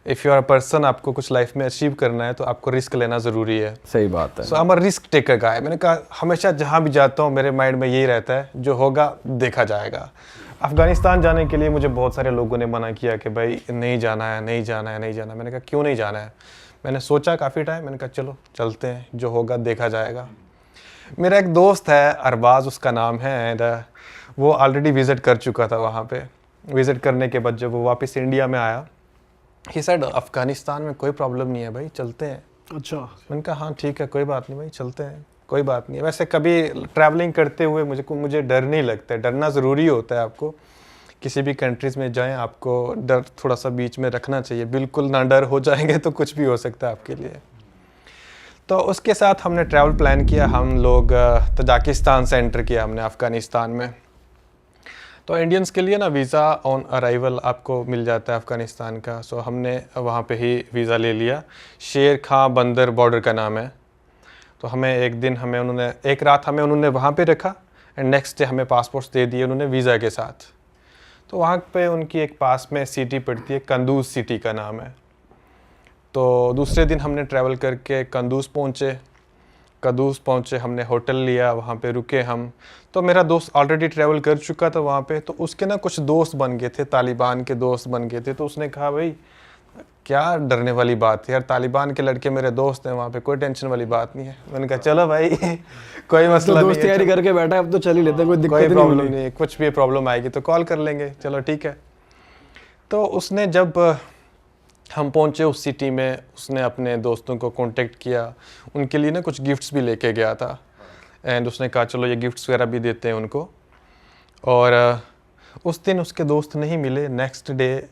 If you are a person, आपको कुछ life में अचीव करना है तो आपको रिस्क लेना ज़रूरी है। सही बात है। So I am a risk taker guy. मैंने कहा हमेशा जहाँ भी जाता हूँ मेरे माइंड में यही रहता है, जो होगा देखा जाएगा। अफ़गानिस्तान जाने के लिए मुझे बहुत सारे लोगों ने मना किया कि भाई नहीं जाना है, नहीं जाना है, नहीं जाना है। मैंने कहा क्यों नहीं जाना है? मैंने सोचा काफ़ी टाइम, मैंने कहा चलो चलते हैं, जो होगा देखा जाएगा। मेरा एक दोस्त है अरबाज उसका नाम है, एंड वो ऑलरेडी विज़िट कर चुका था वहाँ पे। विज़िट करने के बाद जब वो वापस इंडिया में आया, ही सेड अफ़गानिस्तान में कोई प्रॉब्लम नहीं है भाई, चलते हैं। अच्छा। मैंने कहा हाँ ठीक है, कोई बात नहीं भाई, चलते हैं, कोई बात नहीं है। वैसे कभी ट्रैवलिंग करते हुए मुझे डर नहीं लगता है। डरना ज़रूरी होता है, आपको किसी भी कंट्रीज़ में जाएं आपको डर थोड़ा सा बीच में रखना चाहिए। बिल्कुल ना डर हो जाएंगे तो कुछ भी हो सकता है आपके लिए। तो उसके साथ हमने ट्रैवल प्लान किया। हम लोग तजाकिस्तान से एंटर किया हमने अफ़गानिस्तान में। तो इंडियंस के लिए ना वीज़ा ऑन अराइवल आपको मिल जाता है अफ़गानिस्तान का। सो हमने वहाँ पे ही वीज़ा ले लिया। शेर खां बंदर बॉर्डर का नाम है। तो हमें एक रात हमें उन्होंने वहाँ पे रखा, एंड नेक्स्ट डे हमें पासपोर्ट्स दे दिए उन्होंने वीज़ा के साथ। तो वहाँ पे उनकी एक पास में सिटी पड़ती है, कंदूज सिटी का नाम है। तो दूसरे दिन हमने ट्रैवल करके कंदूज पहुँचे, हमने होटल लिया, वहाँ पे रुके हम। तो मेरा दोस्त ऑलरेडी ट्रैवल कर चुका था वहाँ पे, तो उसके ना कुछ दोस्त बन गए थे, तालिबान के दोस्त बन गए थे। तो उसने कहा भाई क्या डरने वाली बात है यार, तालिबान के लड़के मेरे दोस्त हैं वहाँ पे, कोई टेंशन वाली बात नहीं है। मैंने कहा चलो भाई कोई मसला नहीं है, दोस्त तैयारी करके बैठा है, अब तो चल ही लेते हैं, कोई दिक्कत कोई नहीं प्रॉब्लम होगी। नहीं है, कुछ भी प्रॉब्लम आएगी तो कॉल कर लेंगे, चलो ठीक है। तो उसने जब हम पहुँचे उस सिटी में, उसने अपने दोस्तों को कांटेक्ट किया, उनके लिए ना कुछ गिफ्ट्स भी लेके गया था। एंड उसने कहा चलो ये गिफ्ट्स वगैरह भी देते हैं उनको। और उस दिन उसके दोस्त नहीं मिले। नेक्स्ट डे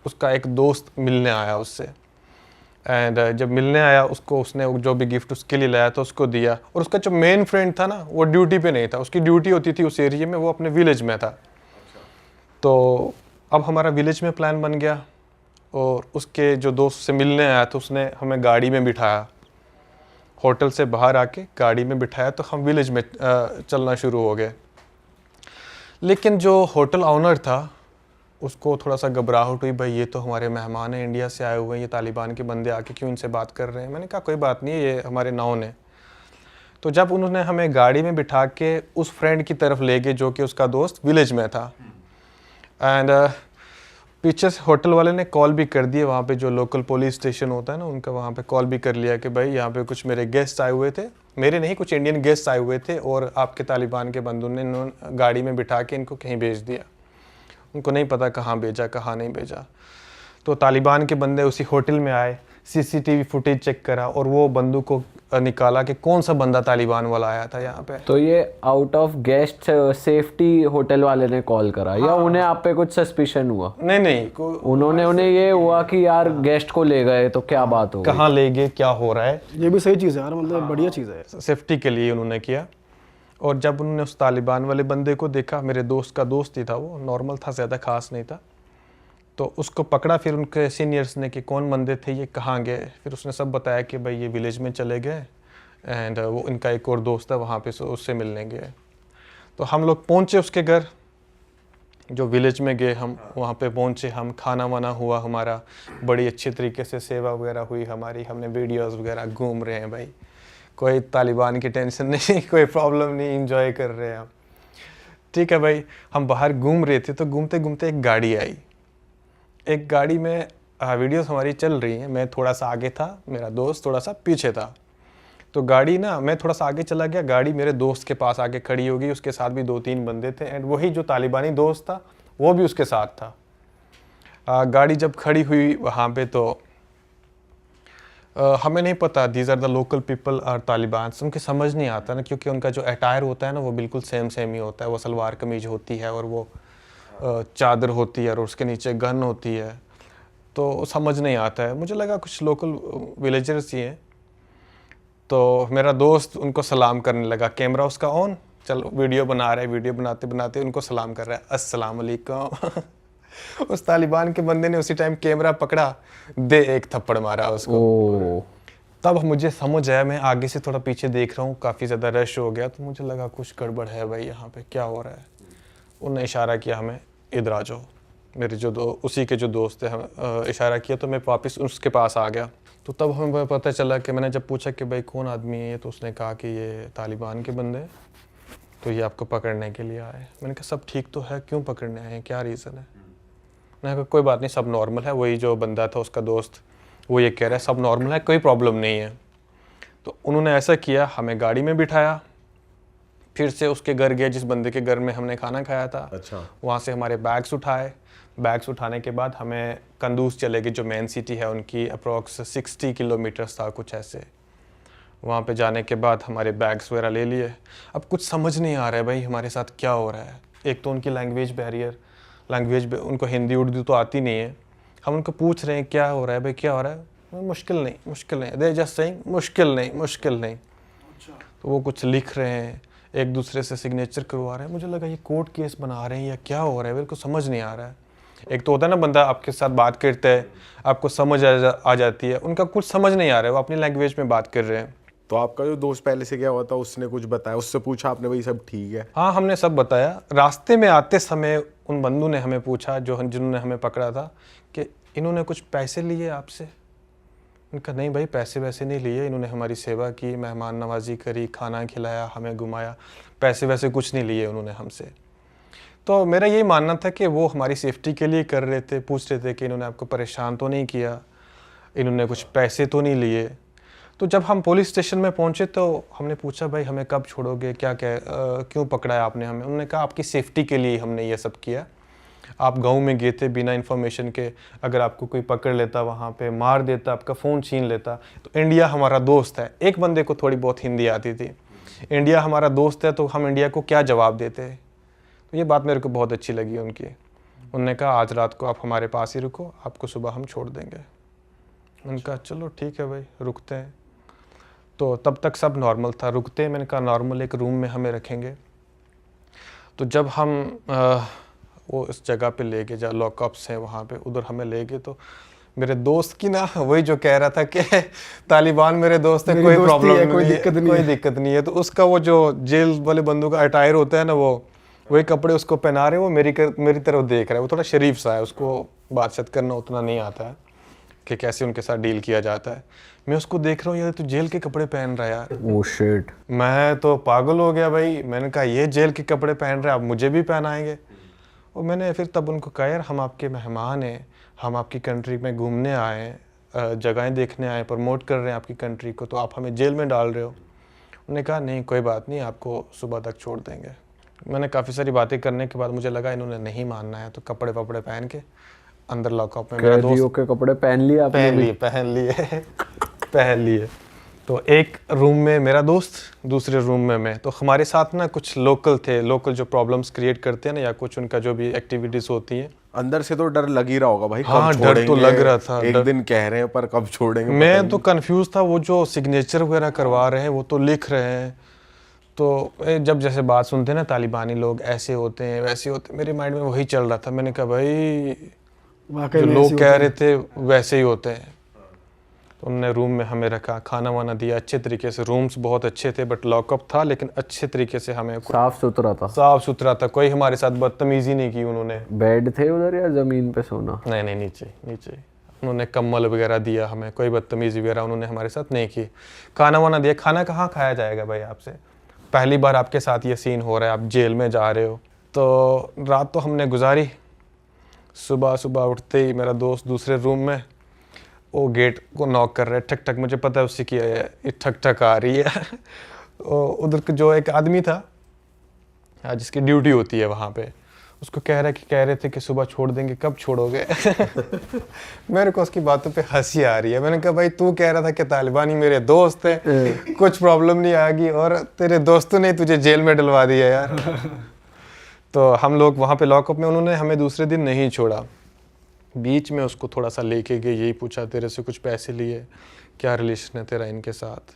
उसका एक दोस्त मिलने आया उससे, एंड जब मिलने आया उसने जो भी गिफ्ट उसके लिए लाया था उसको दिया। और उसका जो मेन फ्रेंड था ना, वो ड्यूटी पे नहीं था, उसकी ड्यूटी होती थी उस एरिया में, वो अपने विलेज में था। तो अब हमारा विलेज में प्लान बन गया, और उसके जो दोस्त से मिलने आया था उसने हमें गाड़ी में बिठाया, होटल से बाहर आके गाड़ी में बिठाया। तो हम विलेज में चलना शुरू हो गए। लेकिन जो होटल ऑनर था उसको थोड़ा सा घबराहट हुई, भाई ये तो हमारे मेहमान हैं, इंडिया से आए हुए हैं, ये तालिबान के बंदे आके क्यों इनसे बात कर रहे हैं। मैंने कहा कोई बात नहीं है, ये हमारे नॉन है। तो जब उन्होंने हमें गाड़ी में बिठा के उस फ्रेंड की तरफ ले गए जो कि उसका दोस्त विलेज में था, एंड पीछे से होटल वाले ने कॉल भी कर दिए, वहाँ पे जो लोकल पुलिस स्टेशन होता है ना उनका, वहाँ पे कॉल भी कर लिया कि भाई यहाँ पे कुछ मेरे गेस्ट आए हुए थे, मेरे नहीं कुछ इंडियन गेस्ट आए हुए थे, और आपके तालिबान के बंदों ने गाड़ी में बिठा के इनको कहीं भेज दिया। उनको नहीं पता कहाँ भेजा कहाँ नहीं भेजा। तो तालिबान के बंदे उसी होटल में आए, सीसीटीवी फुटेज चेक करा, और वो बंदूक को निकाला कि कौन सा बंदा तालिबान वाला आया था यहाँ पे। तो ये out of guest safety hotel वाले ने कॉल करा, या उन्हें आप पे कुछ सस्पिशन हुआ? नहीं उन्हें ये हुआ कि यार गेस्ट को ले गए तो क्या बात हो, कहाँ ले गए, क्या हो रहा है। ये भी सही चीज़ है यार, मतलब बढ़िया चीज़ है, सेफ्टी के लिए उन्होंने किया। और जब उन्होंने उस तालिबान वाले बंदे को देखा, मेरे दोस्त का दोस्त ही था, वो नॉर्मल था, ज़्यादा खास नहीं था, तो उसको पकड़ा। फिर उनके सीनियर्स ने कि कौन बंदे थे ये, कहाँ गए। फिर उसने सब बताया कि भाई ये विलेज में चले गए, एंड वो इनका एक और दोस्त है वहाँ पे, उससे मिलने गए। तो हम लोग पहुँचे उसके घर, जो विलेज में गए हम, वहाँ पे पहुँचे हम, खाना वाना हुआ हमारा, बड़ी अच्छी तरीके से सेवा वगैरह हुई हमारी, हमने वीडियोस वगैरह, घूम रहे हैं भाई, कोई तालिबान की टेंशन नहीं, कोई प्रॉब्लम नहीं, इंजॉय कर रहे हैं हम। ठीक है भाई, हम बाहर घूम रहे थे, तो घूमते घूमते एक गाड़ी आई। एक गाड़ी में वीडियोस हमारी चल रही हैं, मैं थोड़ा सा आगे था, मेरा दोस्त थोड़ा सा पीछे था। तो गाड़ी ना, मैं थोड़ा सा आगे चला गया, गाड़ी मेरे दोस्त के पास आके खड़ी हो गई, उसके साथ भी 2-3 बंदे थे, एंड वही जो तालिबानी दोस्त था वो भी उसके साथ था। गाड़ी जब खड़ी हुई वहाँ पे, तो हमें नहीं पता these are the local people are Taliban, उनके समझ नहीं आता ना, क्योंकि उनका जो अटायर होता है ना वो बिल्कुल सेम ही होता है। वो सलवार कमीज होती है, और वो चादर होती है, और उसके नीचे गन होती है, तो समझ नहीं आता है। मुझे लगा कुछ लोकल विलेजर्स ही हैं। तो मेरा दोस्त उनको सलाम करने लगा, कैमरा उसका ऑन, चलो वीडियो बना रहा है, वीडियो बनाते बनाते उनको सलाम कर रहा है, अस्सलाम वालेकुम। उस तालिबान के बंदे ने उसी टाइम कैमरा पकड़ा, दे एक थप्पड़ मारा उसको। तब मुझे समझ आया, मैं आगे से थोड़ा पीछे देख रहा हूँ, काफ़ी ज़्यादा रश हो गया, तो मुझे लगा कुछ गड़बड़ है भाई, यहाँ पे क्या हो रहा है। उन्होंने इशारा किया हमें, इधर आ जाओ। मेरे जो उसी के जो दोस्त थे इशारा किया तो मैं वापस उसके पास आ गया। तो तब हमें पता चला कि मैंने जब पूछा कि भाई कौन आदमी है ये, तो उसने कहा कि ये तालिबान के बंदे हैं, तो ये आपको पकड़ने के लिए आए। मैंने कहा सब ठीक तो है, क्यों पकड़ने आए हैं, क्या रीज़न है? मैंने कहा कोई बात नहीं, सब नॉर्मल है। वही जो बंदा था उसका दोस्त वो ये कह रहा है सब नॉर्मल है, कोई प्रॉब्लम नहीं है। तो उन्होंने ऐसा किया, हमें गाड़ी में बिठाया, फिर से उसके घर गए जिस बंदे के घर में हमने खाना खाया था। अच्छा। वहाँ से हमारे बैग्स उठाए। बैग्स उठाने के बाद हमें कंदूज चले गए जो मेन सिटी है उनकी, अप्रॉक्स 60 किलोमीटर्स था कुछ ऐसे। वहाँ पे जाने के बाद हमारे बैग्स वगैरह ले लिए। अब कुछ समझ नहीं आ रहा है भाई हमारे साथ क्या हो रहा है। एक तो उनकी लैंग्वेज बैरियर, उनको हिंदी उर्दू तो आती नहीं है। हम उनको पूछ रहे हैं क्या हो रहा है भाई, क्या हो रहा है? मुश्किल नहीं, दे जस्ट सेइंग मुश्किल नहीं। तो वो कुछ लिख रहे हैं, एक दूसरे से सिग्नेचर करवा रहे हैं। मुझे लगा ये कोर्ट केस बना रहे हैं या क्या हो रहा है, मेरे को समझ नहीं आ रहा है। एक तो होता है ना बंदा आपके साथ बात करता है, आपको समझ आ जाती है, उनका कुछ समझ नहीं आ रहा है, वो अपनी लैंग्वेज में बात कर रहे हैं। तो आपका जो दोस्त पहले से गया हुआ था उसने कुछ बताया, उससे पूछा आपने भाई सब ठीक है? हाँ, हमने सब बताया। रास्ते में आते समय उन बंदू ने हमें पूछा जिन्होंने हमें पकड़ा था कि इन्होंने कुछ पैसे लिए आपसे? उनका नहीं भाई, पैसे वैसे नहीं लिए, इन्होंने हमारी सेवा की, मेहमान नवाजी करी, खाना खिलाया, हमें घुमाया, पैसे वैसे कुछ नहीं लिए उन्होंने हमसे। तो मेरा यही मानना था कि वो हमारी सेफ्टी के लिए कर रहे थे, पूछ रहे थे कि इन्होंने आपको परेशान तो नहीं किया, इन्होंने कुछ पैसे तो नहीं लिए। तो जब हम पुलिस स्टेशन में पहुंचे तो हमने पूछा भाई हमें कब छोड़ोगे, क्यों पकड़ा है आपने हमें? उन्होंने कहा आपकी सेफ्टी के लिए हमने ये सब किया। आप गांव में गए थे बिना इन्फॉर्मेशन के, अगर आपको कोई पकड़ लेता, वहाँ पे मार देता, आपका फ़ोन छीन लेता। तो इंडिया हमारा दोस्त है, एक बंदे को थोड़ी बहुत हिंदी आती थी, इंडिया हमारा दोस्त है, तो हम इंडिया को क्या जवाब देते? तो ये बात मेरे को बहुत अच्छी लगी उनकी। उन्होंने कहा आज रात को आप हमारे पास ही रुको, आपको सुबह हम छोड़ देंगे। उनका चलो ठीक है भाई, रुकते हैं। तो तब तक सब नॉर्मल था, रुकते हैं। मैंने कहा नॉर्मल एक रूम में हमें रखेंगे। तो जब हम वो इस जगह पे ले गए जहाँ लॉकअप्स हैं वहाँ पे, उधर हमें ले गए, तो मेरे दोस्त की ना वही जो कह रहा था कि तालिबान मेरे दोस्त है, कोई प्रॉब्लम नहीं है, कोई दिक्कत नहीं है। तो उसका वो जो जेल वाले बंदों का अटायर होता है ना, वही कपड़े उसको पहना रहे, वो मेरी तरफ देख रहा है। वो थोड़ा शरीफ सा है, उसको बातचीत करना उतना नहीं आता है कि कैसे उनके साथ डील किया जाता है। मैं उसको देख रहा हूँ, यार तू जेल के कपड़े पहन रहा है यार। Oh shit. मैं तो पागल हो गया भाई। मैंने कहा ये जेल के कपड़े पहन रहे हैं, आप मुझे भी पहनाएंगे? और मैंने फिर तब उनको कहा यार हम आपके मेहमान हैं, हम आपकी कंट्री में घूमने आए हैं, जगहें देखने आए, प्रमोट कर रहे हैं आपकी कंट्री को, तो आप हमें जेल में डाल रहे हो। उन्होंने कहा नहीं कोई बात नहीं, आपको सुबह तक छोड़ देंगे। मैंने काफ़ी सारी बातें करने के बाद मुझे लगा इन्होंने नहीं मानना है, तो कपड़े पहन के अंदर लॉकअप में मेरा दोस्त के कपड़े पहन लिए आपने? पहन लिए। तो एक रूम में मेरा दोस्त, दूसरे रूम में मैं। तो हमारे साथ ना कुछ लोकल थे, लोकल जो प्रॉब्लम्स क्रिएट करते हैं ना, या कुछ उनका जो भी एक्टिविटीज होती हैं। अंदर से तो डर लग ही रहा होगा भाई, हाँ, कब डर तो लग रहा था। एक दिन कह रहे हैं पर कब छोड़ेंगे? मैं तो कंफ्यूज था। वो जो सिग्नेचर वगैरह करवा रहे हैं वो तो लिख रहे हैं, तो जब जैसे बात सुनते हैं ना तालिबानी लोग ऐसे होते हैं वैसे होते हैं, मेरे माइंड में वही चल रहा था। मैंने कहा भाई जो लोग कह रहे थे वैसे ही होते हैं। तो उन्होंने रूम में हमें रखा, खाना वाना दिया अच्छे तरीके से। रूम्स बहुत अच्छे थे, बट लॉकअप था, लेकिन अच्छे तरीके से हमें साफ सुथरा था। कोई हमारे साथ बदतमीजी नहीं की उन्होंने। बेड थे उधर या जमीन पे सोना? नहीं, नीचे। उन्होंने कम्बल वगैरह दिया हमें, कोई बदतमीजी वगैरह उन्होंने हमारे साथ नहीं की। खाना वाना दिया। खाना कहाँ खाया जाएगा भाई आपसे? पहली बार आपके साथ ये सीन हो रहा है, आप जेल में जा रहे हो। तो रात तो हमने गुजारी। सुबह उठते ही मेरा दोस्त दूसरे रूम में, वो गेट को नॉक कर रहा है, ठक ठक। मुझे पता है उससे कि ये ठक ठक आ रही है। उधर जो एक आदमी था जिसकी ड्यूटी होती है वहाँ पे, उसको कह रहे थे कि सुबह छोड़ देंगे, कब छोड़ोगे? मेरे को उसकी बातों पे हंसी आ रही है। मैंने कहा भाई तू कह रहा था कि तालिबानी मेरे दोस्त है, कुछ प्रॉब्लम नहीं आएगी, और तेरे दोस्तों ने तुझे जेल में डलवा दिया यार। तो हम लोग वहाँ पे लॉकअप में, उन्होंने हमें दूसरे दिन नहीं छोड़ा। बीच में उसको थोड़ा सा लेके गए, यही पूछा तेरे से कुछ पैसे लिए, क्या रिलेशन है तेरा इनके साथ,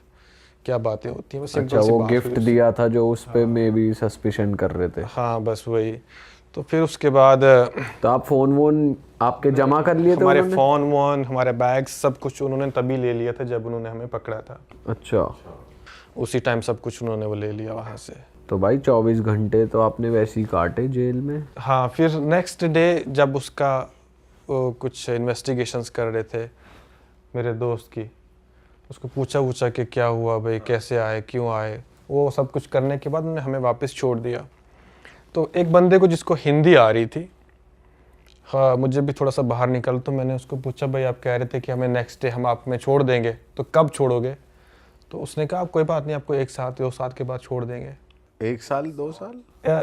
क्या बातें होती हैं। बस अच्छा, वो गिफ्ट दिया था जो उस पे मे भी सस्पिशन कर रहे थे। हाँ बस वही। तो फिर उसके बाद तो आप फोन वोन आपके जमा कर लिए थे? हमारे फोन वोन, हमारे बैग, सब कुछ उन्होंने तभी ले लिया था जब उन्होंने हमें पकड़ा था। अच्छा, उसी टाइम सब कुछ उन्होंने वो ले लिया वहाँ से। तो भाई 24 घंटे तो आपने वैसे ही काटे जेल में। हाँ, फिर नेक्स्ट डे जब उसका कुछ इन्वेस्टिगेशंस कर रहे थे मेरे दोस्त की, उसको पूछा कि क्या हुआ भाई, कैसे आए, क्यों आए, वो सब कुछ करने के बाद उन्होंने हमें वापस छोड़ दिया। तो एक बंदे को जिसको हिंदी आ रही थी, हाँ मुझे भी थोड़ा सा बाहर निकल, तो मैंने उसको पूछा भाई आप कह रहे थे कि हमें नेक्स्ट डे हम आप में छोड़ देंगे, तो कब छोड़ोगे? तो उसने कहा कोई बात नहीं, आपको 1 साल 2 साल के बाद छोड़ देंगे। 1 साल 2 साल?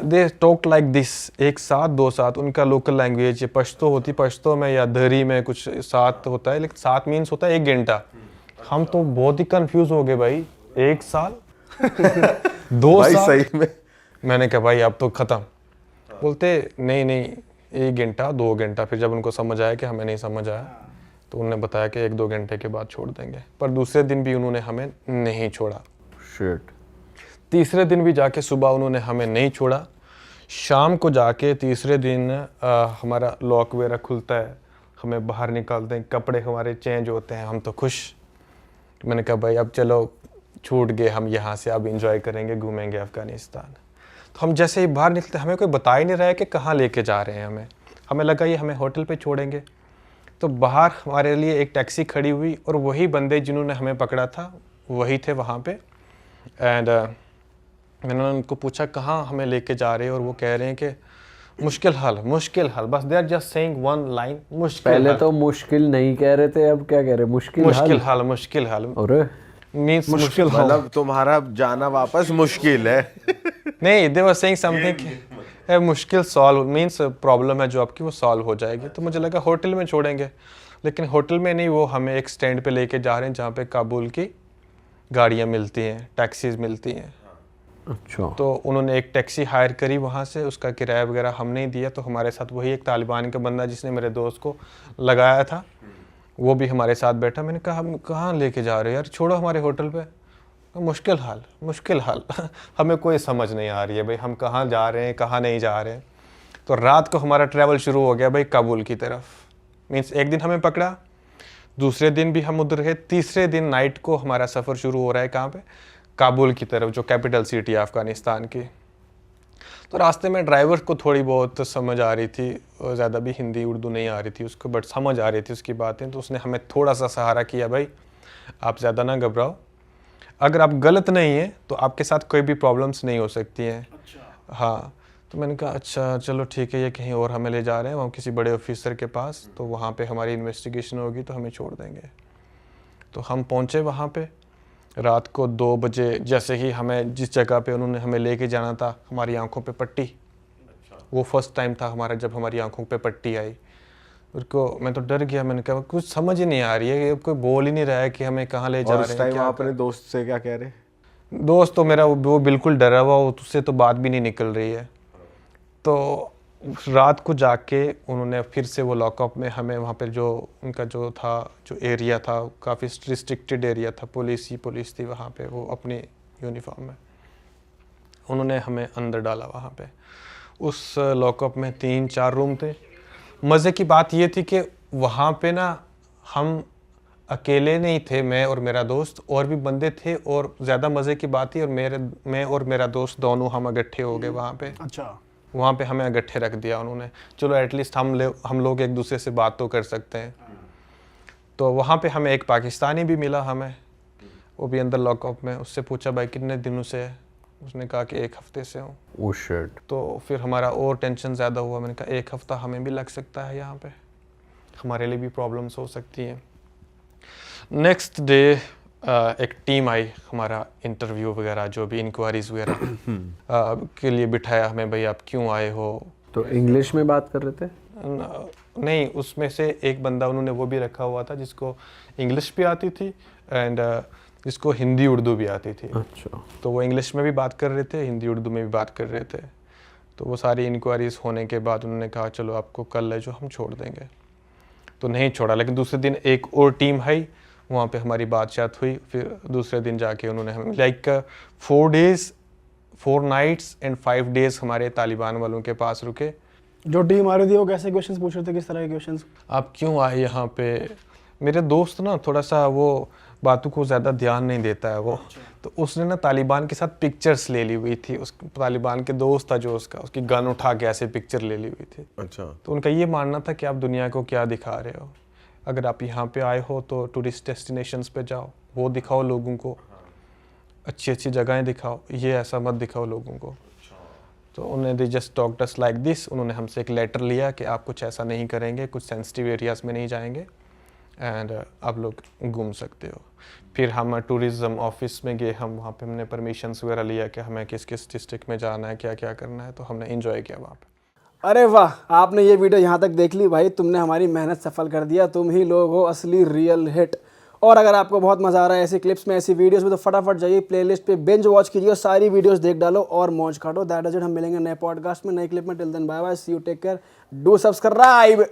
दे टॉक लाइक दिस, 1 साल 2 साल, उनका लोकल लैंग्वेज है, पश्तो होती, पश्तो में या दरी में कुछ सात होता है, लेकिन 7 मीन्स होता है 1 घंटा। हम तो बहुत ही कंफ्यूज हो गए भाई, 1 साल 2 भाई साल। सही में? मैंने कहा भाई अब तो खत्म। बोलते नहीं 1 घंटा 2 घंटा। फिर जब उनको समझ आया कि हमें नहीं समझ आया, तो उन्होंने बताया कि 1-2 घंटे के बाद छोड़ देंगे। पर दूसरे दिन भी उन्होंने हमें नहीं छोड़ा। शिट। तीसरे दिन भी जाके सुबह उन्होंने हमें नहीं छोड़ा। शाम को जाके तीसरे दिन हमारा लॉक वगैरह खुलता है, हमें बाहर निकालते हैं, कपड़े हमारे चेंज होते हैं, हम तो खुश। मैंने कहा भाई अब चलो छूट गए हम यहाँ से, अब इंजॉय करेंगे, घूमेंगे अफ़गानिस्तान। तो हम जैसे ही बाहर निकलते, हमें कोई बता ही नहीं रहा है कि कहाँ लेके जा रहे हैं हमें लगा ये हमें होटल पे छोड़ेंगे। तो बाहर हमारे लिए एक टैक्सी खड़ी हुई और वही बंदे जिन्होंने हमें पकड़ा था वही थे वहाँ पे। एंड मैंने उनको पूछा कहाँ हमें लेके जा रहे हैं, और वो कह रहे हैं कि मुश्किल हाल, बस they are just saying one line, मुश्किल पहले हाल। तो मुश्किल नहीं कह रहे थे, अब क्या कह रहे? मुश्किल हाल अरे मीन्स मुश्किल हाल। मतलब तुम्हारा जाना वापस मुश्किल है। नहीं, दे वर सेइंग समथिंग मुश्किल सॉल्व मीन्स प्रॉब्लम है जो आपकी वो सॉल्व हो जाएगी। तो मुझे लगा होटल में छोड़ेंगे, लेकिन होटल में नहीं, वो हमें एक स्टैंड पे लेके जा रहे हैं जहाँ पे काबुल की गाड़ियाँ मिलती हैं, टैक्सीज मिलती हैं। अच्छा। तो उन्होंने एक टैक्सी हायर करी वहाँ से, उसका किराया वगैरह हम नहीं दिया। तो हमारे साथ वही एक तालिबान का बंदा जिसने मेरे दोस्त को लगाया था, वो भी हमारे साथ बैठा। मैंने कहा हम कहाँ लेके जा रहे हो यार, छोड़ो हमारे होटल पे। मुश्किल हाल हमें कोई समझ नहीं आ रही है भाई, हम कहाँ जा रहे हैं, कहाँ नहीं जा रहे हैं। तो रात को हमारा ट्रैवल शुरू हो गया भाई काबुल की तरफ। मीन्स एक दिन हमें पकड़ा, दूसरे दिन भी हम उधर गए, तीसरे दिन नाइट को हमारा सफ़र शुरू हो रहा है कहाँ पे, काबुल की तरफ, जो कैपिटल सिटी है अफ़गानिस्तान की। तो रास्ते में ड्राइवर को थोड़ी बहुत समझ आ रही थी, ज़्यादा भी हिंदी उर्दू नहीं आ रही थी उसको, बट समझ आ रही थी उसकी बातें। तो उसने हमें थोड़ा सा सहारा किया, भाई आप ज़्यादा ना घबराओ, अगर आप गलत नहीं हैं तो आपके साथ कोई भी प्रॉब्लम्स नहीं हो सकती हैं। अच्छा। हाँ, तो मैंने कहा अच्छा चलो ठीक है, ये कहीं और हमें ले जा रहे हैं, वहाँ किसी बड़े ऑफिसर के पास, तो वहाँ पे हमारी इन्वेस्टिगेशन होगी तो हमें छोड़ देंगे। तो हम पहुँचे वहाँ पे रात को 2 बजे। जैसे ही हमें जिस जगह पे उन्होंने हमें लेके जाना था, हमारी आंखों पे पट्टी। अच्छा। वो फर्स्ट टाइम था हमारा जब हमारी आंखों पे पट्टी आई। उसको मैं तो डर गया, मैंने कहा कुछ समझ ही नहीं आ रही है, कोई बोल ही नहीं रहा है कि हमें कहाँ ले जा और रहे उस हैं। टाइम आप अपने दोस्त से क्या कह रहे? दोस्त तो मेरा वो बिल्कुल डरा हुआ, उससे तो बात भी नहीं निकल रही है। तो रात को जाके उन्होंने फिर से वो लॉकअप में हमें वहाँ पे जो उनका जो था, जो एरिया था, काफ़ी रिस्ट्रिक्टेड एरिया था, पुलिस थी वहाँ पे, वो अपनी यूनिफॉर्म में। उन्होंने हमें अंदर डाला वहाँ पे। उस लॉकअप में 3-4 रूम थे। मज़े की बात ये थी कि वहाँ पे ना हम अकेले नहीं थे, मैं और मेरा दोस्त, और भी बंदे थे। और ज़्यादा मज़े की बात थी, और मैं और मेरा दोस्त दोनों हम इकट्ठे हो गए वहाँ पे। अच्छा। वहाँ पे हमें इकट्ठे रख दिया उन्होंने, चलो एटलीस्ट हम लोग एक दूसरे से बात तो कर सकते हैं। तो वहाँ पे हमें एक पाकिस्तानी भी मिला हमें, वो भी अंदर लॉकअप में। उससे पूछा भाई कितने दिनों से है, उसने कहा कि 1 हफ्ते से हूँ। Oh shit. तो फिर हमारा और टेंशन ज़्यादा हुआ। मैंने कहा 1 हफ्ता हमें भी लग सकता है यहाँ पे, हमारे लिए भी प्रॉब्लम्स हो सकती हैं। नेक्स्ट डे एक टीम आई, हमारा इंटरव्यू वगैरह जो भी इंक्वायरीज वगैरह के लिए बिठाया हमें, भाई आप क्यों आए हो। तो इंग्लिश में बात कर रहे थे? नहीं, उसमें से एक बंदा उन्होंने वो भी रखा हुआ था जिसको इंग्लिश भी आती थी एंड जिसको हिंदी उर्दू भी आती थी। अच्छा। तो वो इंग्लिश में भी बात कर रहे थे, हिंदी उर्दू में भी बात कर रहे थे। तो वो सारी इंक्वायरीज होने के बाद उन्होंने कहा चलो आपको कल है जो हम छोड़ देंगे। तो नहीं छोड़ा, लेकिन दूसरे दिन एक और टीम आई, वहाँ पे हमारी बातचीत हुई। फिर दूसरे दिन जाके उन्होंने हमें 4 days 4 nights एंड 5 days हमारे तालिबान वालों के पास रुके। जो टीम आ रही थी वो कैसे क्वेश्चंस पूछ रहे थे, किस तरह के क्वेश्चंस? आप क्यों आए यहाँ पे? मेरे दोस्त ना थोड़ा सा वो बातों को ज़्यादा ध्यान नहीं देता है वो। तो उसने ना तालिबान के साथ पिक्चर्स ले ली हुई थी, उस तालिबान के दोस्त था जो उसकी गन उठा के ऐसे पिक्चर ले ली हुई थी। अच्छा। तो उनका ये मानना था कि आप दुनिया को क्या दिखा रहे हो, अगर आप यहाँ पे आए हो तो टूरिस्ट डेस्टिनेशंस पे जाओ, वो दिखाओ लोगों को, अच्छी अच्छी जगहें दिखाओ, ये ऐसा मत दिखाओ लोगों को। तो उन्होंने they just talked us like this, उन्होंने हमसे एक लेटर लिया कि आप कुछ ऐसा नहीं करेंगे, कुछ सेंसिटिव एरियाज़ में नहीं जाएंगे एंड आप लोग घूम सकते हो। फिर हम टूरिज़्म ऑफिस में गए, हम वहाँ पे हमने परमिशंस वगैरह लिया कि हमें किस किस डिस्ट्रिक्ट में जाना है, क्या क्या करना है, तो हमने इंजॉय किया वहाँ पे। अरे वाह, आपने ये वीडियो यहाँ तक देख ली भाई, तुमने हमारी मेहनत सफल कर दिया, तुम ही लोग हो असली रियल हिट। और अगर आपको बहुत मज़ा आ रहा है ऐसी क्लिप्स में, ऐसी वीडियोस में, तो फटाफट जाइए प्लेलिस्ट पे बिंज वॉच कीजिए, सारी वीडियोस देख डालो और मौज काटो। That is it. हम मिलेंगे नए पॉडकास्ट में, नए क्लिप में। Till then bye bye, see you, take care, do subscribe.